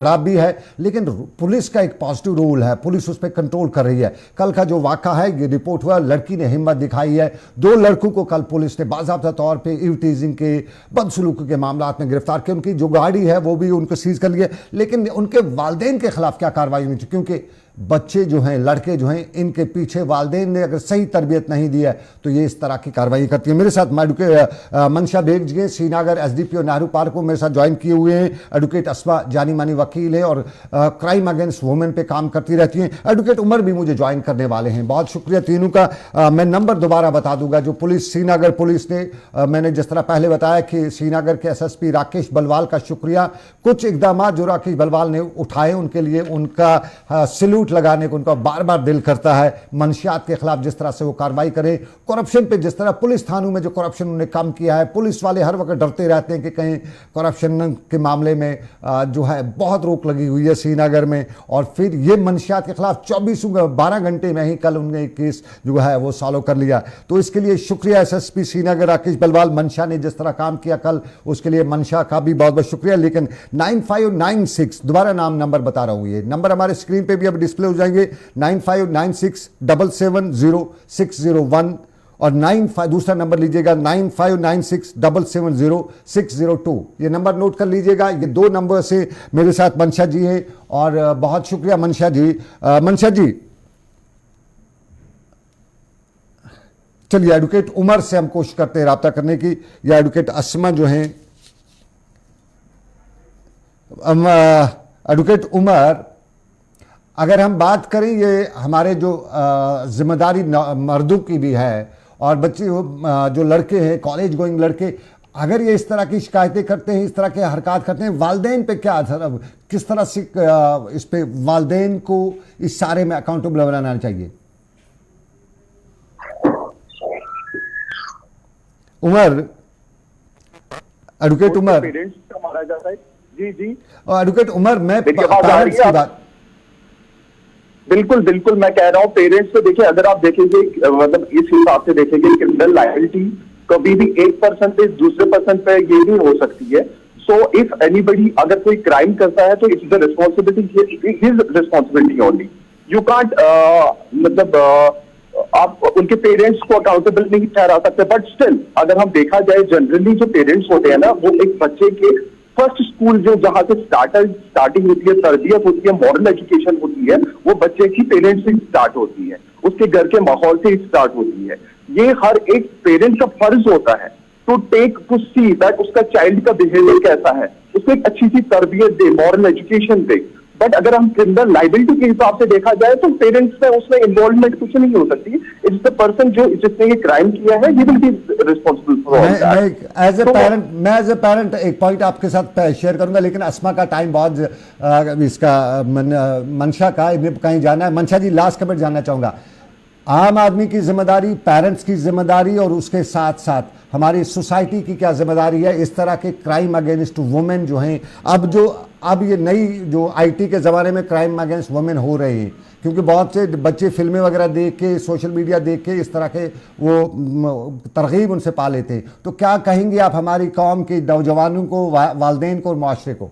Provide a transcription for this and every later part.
खराब भी है, लेकिन पुलिस का एक पॉजिटिव रोल है, पुलिस उस पर कंट्रोल कर रही है। कल का जो वाक़ा है, ये रिपोर्ट हुआ, लड़की ने हिम्मत दिखाई है, 2 लड़कों को कल पुलिस ने बाज़ाब्ता तौर पे इव टीजिंग के, बदसलूकी के मामलात में गिरफ्तार किया। उनकी जो गाड़ी है वो भी उनको सीज कर लिया, लेकिन उनके वालिदैन के खिलाफ क्या कार्रवाई हुई थी, क्योंकि बच्चे जो हैं, लड़के जो हैं, इनके पीछे वालिदैन ने अगर सही तरबियत नहीं दी है तो ये इस तरह की कार्रवाई करती है। मेरे साथ मंशा बेग जी श्रीनगर SDPO नेहरू पार्क को मेरे साथ ज्वाइन किए हुए हैं। एडवोकेट अस्मा जानी मानी वकील है और क्राइम अगेंस्ट वुमेन पे काम करती रहती हैं। एडवोकेट उमर भी मुझे ज्वाइन करने वाले हैं। बहुत शुक्रिया तीनों का। मैं नंबर दोबारा बता दूंगा। जो पुलिस, श्रीनगर पुलिस ने, मैंने जिस तरह पहले बताया कि श्रीनगर के SSP राकेश बलवाल का शुक्रिया, कुछ इकदाम जो राकेश बलवाल ने उठाए उनके लिए उनका सैल्यूट लगाने को उनका बार बार दिल करता है। मंशियात के खिलाफ जिस तरह से वो कार्रवाई करें, करप्शन पे जिस तरह पुलिस थानों में जो करप्शन उन्होंने कम किया है, पुलिस वाले हर वक्त डरते रहते हैं कि कहीं करप्शन के मामले में जो है बहुत रोक लगी हुई है श्रीनगर में, और फिर ये मंशियात के खिलाफ 12 घंटे में ही कल उन्होंने एक केस जो है वो सॉल्व कर लिया। तो इसके लिए शुक्रिया SSP श्रीनगर राकेश बलवाल। मंशा ने जिस तरह काम किया कल, उसके लिए मंशा का भी बहुत बहुत शुक्रिया। लेकिन 9596, दोबारा नंबर बता रहा हूँ, ये नंबर हमारे स्क्रीन पे भी अब डिस्प्ले हो जाएंगे, 9596770601 और 95 दूसरा नंबर लीजिएगा 9596770602। ये नंबर नोट कर लीजिएगा। ये 2 नंबर से मेरे साथ मंशा जी हैं और बहुत शुक्रिया मंशा जी। मंशा जी, चलिए एडवोकेट उमर से हम कोशिश करते हैं रब्ता करने की, या एडवोकेट अस्मा जो हैं। एडवोकेट उमर, अगर हम बात करें, ये हमारे जो जिम्मेदारी मर्दों की भी है और बच्चे जो लड़के हैं, कॉलेज गोइंग लड़के, अगर ये इस तरह की शिकायतें करते हैं, इस तरह के हरकत करते हैं, वालिदैन पे क्या असर, अब किस तरह से इस पे वालिदैन को इस सारे में अकाउंटेबल बनाना चाहिए? उमर, एडवोकेट उमर, पेरेंट्स का मारा जाता है। जी जी, एडवोकेट उमर, मैं पेरेंट्स की बात, बिल्कुल बिल्कुल मैं कह रहा हूँ पेरेंट्स को। देखिए, अगर आप देखेंगे, मतलब इस हिसाब से देखेंगे, क्रिमिनल लायबिलिटी कभी भी 1% दूसरे पर्सन पे ये भी हो सकती है। सो इफ एनीबडी अगर कोई क्राइम करता है तो it's the responsibility, his responsibility only. You can't मतलब आप उनके पेरेंट्स को अकाउंटेबल नहीं ठहरा सकते। बट स्टिल अगर हम देखा जाए, जनरली जो पेरेंट्स होते हैं ना, वो एक बच्चे के फर्स्ट स्कूल जो जहां से स्टार्टिंग होती है, तरबियत होती है, मॉरल एजुकेशन होती है, वो बच्चे की पेरेंट्स से स्टार्ट होती है, उसके घर के माहौल से स्टार्ट होती है। ये हर एक पेरेंट का फर्ज होता है to take to see that उसका चाइल्ड का बिहेवियर कैसा है, उसको एक अच्छी सी तरबियत दे, मॉरल एजुकेशन दे। बट अगर हम क्रिमिनल लायबिलिटी के हिसाब से देखा जाए तो पेरेंट्स में उसमें इन्वॉल्वमेंट कुछ नहीं हो सकती। इट्स द पर्सन जो जिसने ये क्राइम किया है, he will be responsible for all that. मैं एज ए पेरेंट एक पॉइंट आपके साथ शेयर करूंगा, लेकिन अस्मा का टाइम बहुत, इसका मंशा का कहीं जाना है। मंशा जी, लास्ट कमेंट जानना चाहूंगा। आम आदमी की जिम्मेदारी, पेरेंट्स की जिम्मेदारी और उसके साथ साथ हमारी सोसाइटी की क्या जिम्मेदारी है इस तरह के क्राइम अगेंस्ट वुमेन जो हैं, अब ये नई जो IT के ज़माने में क्राइम अगेंस्ट वुमेन हो रहे हैं, क्योंकि बहुत से बच्चे फिल्में वगैरह देख के, सोशल मीडिया देख के इस तरह के वो तरगीब उनसे पा लेते हैं। तो क्या कहेंगे आप हमारी कौम के नौजवानों को, वालिदैन को और माशरे को?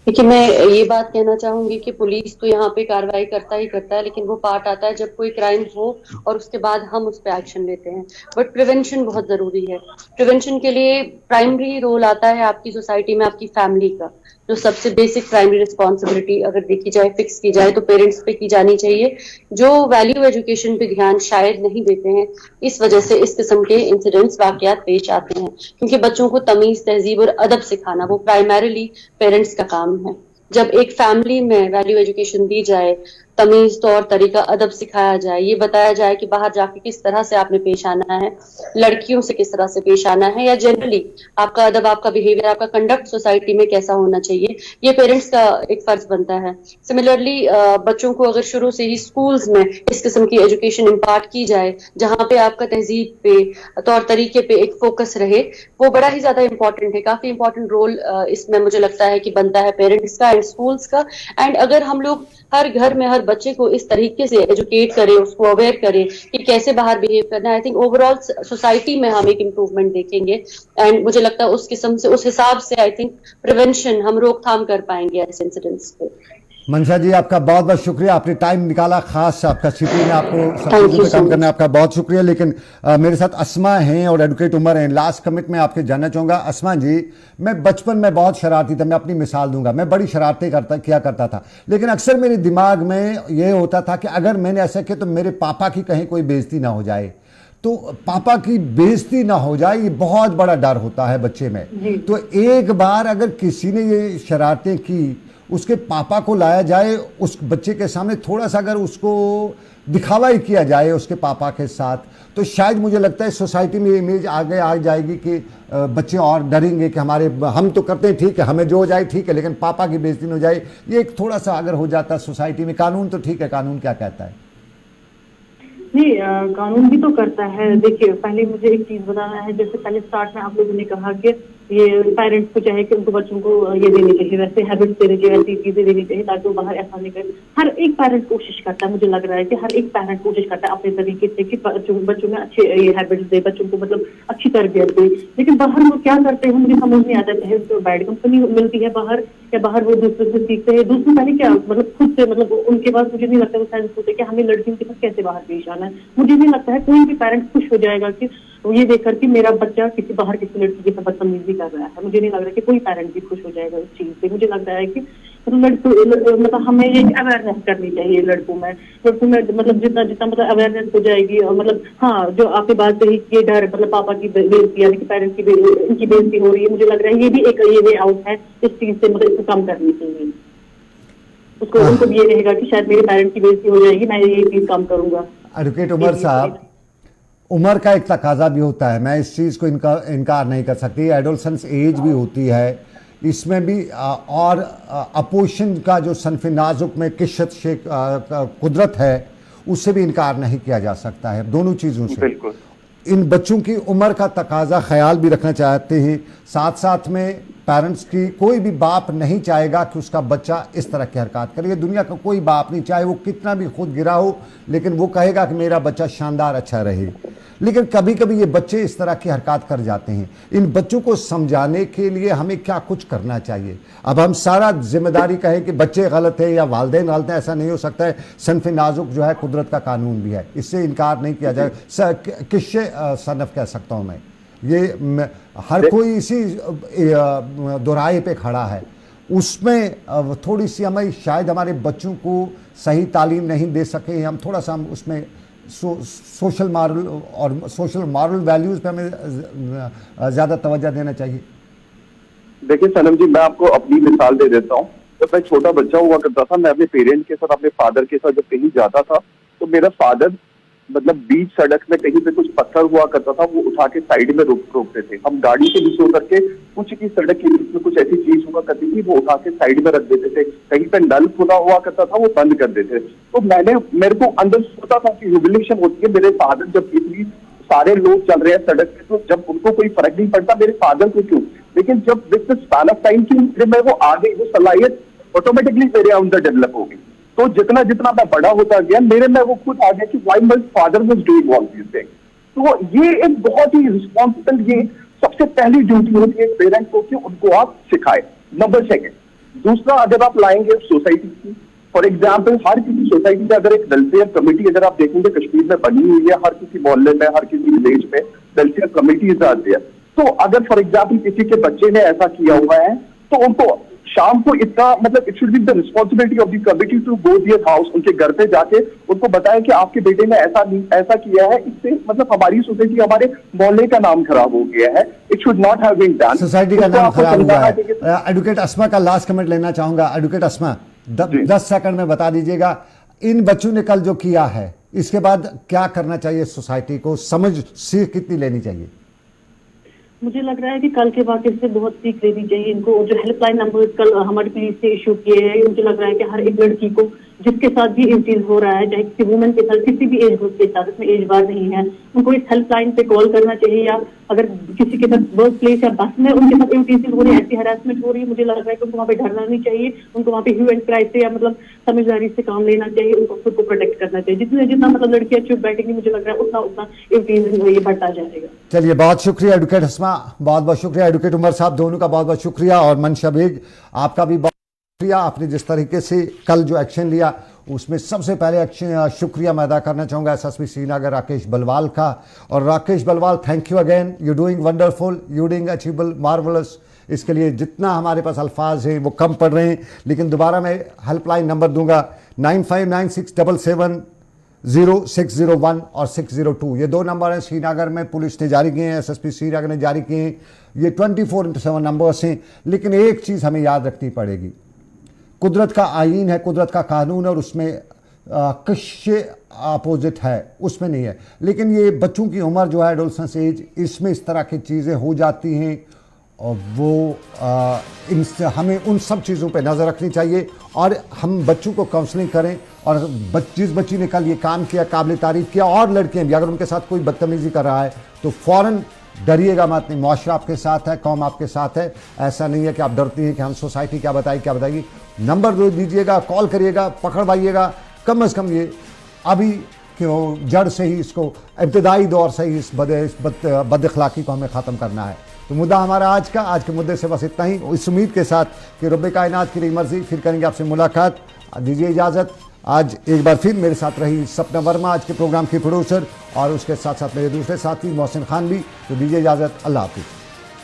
देखिए, मैं ये बात कहना चाहूंगी कि पुलिस तो यहाँ पे कार्रवाई करता ही करता है, लेकिन वो पार्ट आता है जब कोई क्राइम हो और उसके बाद हम उस पर एक्शन लेते हैं। बट प्रिवेंशन बहुत जरूरी है। प्रिवेंशन के लिए प्राइमरी रोल आता है आपकी सोसाइटी में, आपकी फैमिली का। जो सबसे बेसिक प्राइमरी रिस्पॉन्सिबिलिटी अगर देखी जाए, फिक्स की जाए, तो पेरेंट्स पे की जानी चाहिए, जो वैल्यू एजुकेशन पे ध्यान शायद नहीं देते हैं। इस वजह से इस किस्म के इंसिडेंट्स, वाकयात पेश आते हैं, क्योंकि बच्चों को तमीज, तहजीब और अदब सिखाना वो प्राइमरीली पेरेंट्स का काम है। जब एक फैमिली में वैल्यू एजुकेशन दी जाए, तमीज, तौर तरीका, अदब सिखाया जाए, ये बताया जाए कि बाहर जाके किस तरह से आपने पेश आना है, लड़कियों से किस तरह से पेश आना है, या जनरली आपका अदब, आपका बिहेवियर, आपका कंडक्ट सोसाइटी में कैसा होना चाहिए, ये पेरेंट्स का एक फर्ज बनता है। सिमिलरली बच्चों को अगर शुरू से ही स्कूल्स में इस किस्म की एजुकेशन इम्पार्ट की जाए, जहाँ पे आपका तहजीब पे, तौर तरीके पे एक फोकस रहे, वो बड़ा ही ज्यादा इंपॉर्टेंट है। काफी इंपॉर्टेंट रोल इसमें मुझे लगता है कि बनता है पेरेंट्स का एंड स्कूल्स का। एंड अगर हम लोग हर घर में, हर बच्चे को इस तरीके से एजुकेट करे, उसको अवेयर करे कि कैसे बाहर बिहेव करना है, आई थिंक ओवरऑल सोसाइटी में हम एक इम्प्रूवमेंट देखेंगे। एंड मुझे लगता है उस किस्म से, उस हिसाब से आई थिंक प्रिवेंशन, हम रोकथाम कर पाएंगे ऐसे इंसिडेंट्स पे। मनसा जी, आपका बहुत बहुत शुक्रिया, आपने टाइम निकाला, खास आपका सिटी में आपको सब Thank चीज़ों you पे so काम much. करना है, आपका बहुत शुक्रिया। लेकिन मेरे साथ अस्मा हैं और एडवोकेट उमर हैं। लास्ट कमिट में आपके जानना चाहूँगा, अस्मा जी, मैं बचपन में बहुत शरारती था, मैं अपनी मिसाल दूंगा, मैं बड़ी शरारतें किया करता था, लेकिन अक्सर मेरे दिमाग में ये होता था कि अगर मैंने ऐसा किया तो मेरे पापा की कहीं कोई बेइज्जती ना हो जाए, तो पापा की बेइज्जती ना हो जाए, ये बहुत बड़ा डर होता है बच्चे में। तो एक बार अगर किसी ने ये शरारतें की, उसके पापा को लाया जाए उस बच्चे के सामने, थोड़ा सा अगर उसको दिखावा ही किया जाए उसके पापा के साथ, तो शायद मुझे लगता है सोसाइटी में इमेज आगे आ जाएगी कि बच्चे और डरेंगे कि हम तो करते हैं ठीक है, हमें जो हो जाए ठीक है, लेकिन पापा की बेइज्जती न हो जाए। ये एक थोड़ा सा अगर हो जाता सोसाइटी में। कानून तो ठीक है, कानून क्या कहता है? नहीं, कानून भी तो करता है। देखिए, पहले मुझे एक चीज बताना है, जैसे पहले स्टार्ट में आप लोगों ने कहा कि ये पेरेंट्स को चाहे कि उनको बच्चों को ये देनी चाहिए, वैसे हैबिट्स देनी चाहिए, ऐसी चीजें देनी चाहिए ताकि वो बाहर ऐसा नहीं करे। हर एक पेरेंट कोशिश करता है, मुझे लग रहा है कि हर एक पेरेंट कोशिश करता है अपने तरीके से कि बच्चों में अच्छे ये हैबिट्स दे, बच्चों को मतलब अच्छी तरबियत दे। लेकिन बाहर वो क्या करते हैं मुझे समझ नहीं आता, चाहे उनको बैड कंपनी मिलती है बाहर, या बाहर वो दूसरे से सीखते हैं, दूसरे पहले क्या मतलब खुद से, मतलब उनके पास मुझे नहीं लगता वो सेंस होते कि हमें लड़कियों के साथ कैसे बाहर पेश आना है। मुझे नहीं लगता है कोई भी पेरेंट खुश हो जाएगा कि ये देखकर कि मेरा बच्चा किसी बाहर किसी लड़की के साथ बदतमीजी कर रहा है। मुझे नहीं लग रहा कि कोई पेरेंट भी खुश हो जाएगा उस चीज से। मुझे लग रहा है कि मतलब हमें एक अवेयरनेस करनी चाहिए लड़कों में मतलब जितना जितना मतलब अवेयरनेस हो जाएगी, और मतलब हाँ, जो आपकी बात कही ये डर, मतलब पापा की बेइज्जती यानी कि पेरेंट्स की इनकी बेइज्जती हो रही है, मुझे लग रहा है ये भी एक ये वे आउट है इस चीज से, मतलब इसको कम करनी चाहिए। उसको उनको भी ये रहेगा कि शायद मेरे पेरेंट्स की बेइज्जती हो जाएगी, मैं ये चीज कम करूंगा। एडवोकेट उमर साहब, उम्र का एक तकाजा भी होता है, मैं इस चीज़ को इनकार नहीं कर सकती, एडोलसेंस एज भी होती है, इसमें भी और अपोजिशन का जो सनफ़ नाजुक में किश्त से कुदरत है, उससे भी इनकार नहीं किया जा सकता है, दोनों चीज़ों से। बिल्कुल। इन बच्चों की उम्र का तकाजा ख्याल भी रखना चाहते हैं, साथ साथ में पेरेंट्स की, कोई भी बाप नहीं चाहेगा कि उसका बच्चा इस तरह की हरकत करे, ये दुनिया का कोई बाप नहीं, चाहे वो कितना भी खुद गिरा हो, लेकिन वो कहेगा कि मेरा बच्चा शानदार अच्छा रहे। लेकिन कभी कभी ये बच्चे इस तरह की हरकत कर जाते हैं, इन बच्चों को समझाने के लिए हमें क्या कुछ करना चाहिए? अब हम सारा जिम्मेदारी कहें कि बच्चे गलत है या वालिदैन गलत है, ऐसा नहीं हो सकता है। सनफ़ नाजुक जो है कुदरत का कानून भी है, इससे इनकार नहीं किया जाए। किससे सनफ कह सकता हूँ मैं, ये हर कोई इसी दोराहे पे खड़ा है, उसमें थोड़ी सी हमें शायद हमारे बच्चों को सही तालीम नहीं दे सके, हम थोड़ा सा हम उसमें सोशल मॉरल और सोशल मॉरल वैल्यूज़ पे हमें ज़्यादा तवज्जो देना चाहिए। देखिए सनम जी, मैं आपको अपनी मिसाल दे देता हूँ। जब मैं छोटा बच्चा हुआ करता था, मैं अपने पेरेंट के साथ, अपने फादर के साथ जब कहीं जाता था, तो मेरा फादर मतलब बीच सड़क में कहीं पे कुछ पत्थर हुआ करता था, वो उठा के साइड में रोकते थे। हम गाड़ी के नीचे उतर के कुछ की सड़क के बीच में कुछ ऐसी चीज हुआ करती थी, वो उठा के साइड में रख देते थे। कहीं पे नल खुला हुआ करता था, वो बंद कर देते। तो मेरे को अंदर सोचा था कि ह्यूमिलिएशन होती है, मेरे फादर जब इतनी सारे लोग चल रहे हैं सड़क पे, तो जब उनको कोई फर्क नहीं पड़ता, मेरे फादर को क्यों? लेकिन जब with the span of time की मैं वो आ गई, वो सलाहियत ऑटोमेटिकली मेरे अंदर डेवलप हो गई। तो जितना जितना मैं बड़ा होता गया, मेरे में वो खुद आ गया कि why my father was doing all this things. तो ये एक बहुत ही रिस्पॉन्सिबल, ये सबसे पहली ड्यूटी होती है पेरेंट को कि उनको आप सिखाए। नंबर सेकंड, दूसरा अगर आप लाएंगे सोसाइटी की, फॉर एग्जाम्पल हर किसी सोसाइटी में अगर एक वेलफेयर कमेटी अगर आप देखेंगे कश्मीर में बनी हुई है, हर किसी मोहल्ले में, हर किसी विलेज में वेलफेयर कमेटीज आती है। तो अगर फॉर एग्जाम्पल किसी के बच्चे ने ऐसा किया हुआ है, तो उनको शाम को इतना मतलब it should be the responsibility of the committee to go their house, उनके घर पे जाके उनको बताएं कि आपके बेटे ने ऐसा किया है, इससे मतलब हमारी सोसाइटी, हमारे मोहल्ले का नाम खराब हो गया है। It should not have been done, society का नाम खराब हुआ है। एडवोकेट अस्मा का लास्ट कमेंट लेना चाहूंगा। एडवोकेट अस्मा, 10 सेकंड में बता दीजिएगा, इन बच्चों ने कल जो किया है, इसके बाद क्या करना चाहिए सोसाइटी को, समझ सीख कितनी लेनी चाहिए? मुझे लग रहा है कि कल के वाक़े से बहुत सीख लेनी चाहिए इनको। जो हेल्पलाइन नंबर कल हमारी पुलिस से इशू किए हैं, मुझे लग रहा है कि हर एक लड़की को जिसके साथ भी ये चीज हो रहा है, चाहे किसी वुमेन के साथ, किसी भी एज ग्रुप के साथ, इसमें एज बार नहीं है, उनको इस हेल्पलाइन पे कॉल करना चाहिए। या अगर किसी के साथ वर्क प्लेस या बस में उनके साथ इरिटेशन हो रही है, ऐसी हरासमेंट हो रही है, मुझे लग रहा है कि उनको वहाँ पे डरना नहीं चाहिए, उनको वहाँ पे ह्यू एंड क्राई से या मतलब समझदारी से काम लेना चाहिए, उनको खुद को प्रोटेक्ट करना चाहिए। जितना मतलब लड़कियां चुप बैठेंगी, मुझे लग रहा है उतना उतना इरिटेशन ये बढ़ता जाएगा। चलिए, बहुत शुक्रिया एडवोकेट हस्मा, बहुत बहुत शुक्रिया एडवोकेट उमर साहब, दोनों का बहुत बहुत शुक्रिया। और मनशा बेग, आपका भी बहुत शुक्रिया। आपने जिस तरीके से कल जो एक्शन लिया, उसमें सबसे पहले एक्शन शुक्रिया मैं अदा करना चाहूँगा एसएसपी श्रीनगर राकेश बलवाल का। और Rakesh Balwal, thank you again, you doing wonderful, you doing achievable, marvellous. इसके लिए जितना हमारे पास अल्फाज हैं वो कम पड़ रहे हैं, लेकिन दोबारा मैं हेल्पलाइन नंबर दूंगा 9596770601 और 602। ये 2 नंबर हैं श्रीनगर में पुलिस ने जारी किए हैं, एसएसपी श्रीनगर ने जारी किए हैं। ये 24/7 नंबर्स हैं। लेकिन एक चीज़ हमें याद रखनी पड़ेगी, कुदरत का आईन है, कुदरत का कानून, और उसमें किससे अपोजिट है उसमें नहीं है। लेकिन ये बच्चों की उम्र जो है, एडोलसेंस एज, इसमें इस तरह की चीज़ें हो जाती हैं, और वो इनसे हमें उन सब चीज़ों पे नज़र रखनी चाहिए। और हम बच्चों को काउंसलिंग करें। और जिस बच्ची ने कल ये काम किया, काबिल तारीफ़ किया, और लड़कियाँ भी अगर उनके साथ कोई बदतमीज़ी कर रहा है तो फ़ौरन डरिएगा मत। नहीं, मुआशरा आपके साथ है, कौम आपके साथ है। ऐसा नहीं है कि आप डरती हैं कि हम सोसाइटी क्या बताएगी। नंबर दे दीजिएगा, कॉल करिएगा, पकड़वाइएगा। कम से कम ये अभी क्यों जड़ से ही इसको, इब्तदाई दौर से ही इस बद अखलाक़ी को हमें ख़त्म करना है। तो मुद्दा हमारा आज के मुद्दे से बस इतना ही, इस उम्मीद के साथ कि रब्बे कायनात की रही मर्जी, फिर करेंगे आपसे मुलाकात। दीजिए इजाज़त। आज एक बार फिर मेरे साथ रही सपना वर्मा, आज के प्रोग्राम की प्रोड्यूसर, और उसके साथ साथ मेरे दूसरे साथी मोहसिन खान भी। तो दीजिए इजाज़त, अल्लाह हाफिज़।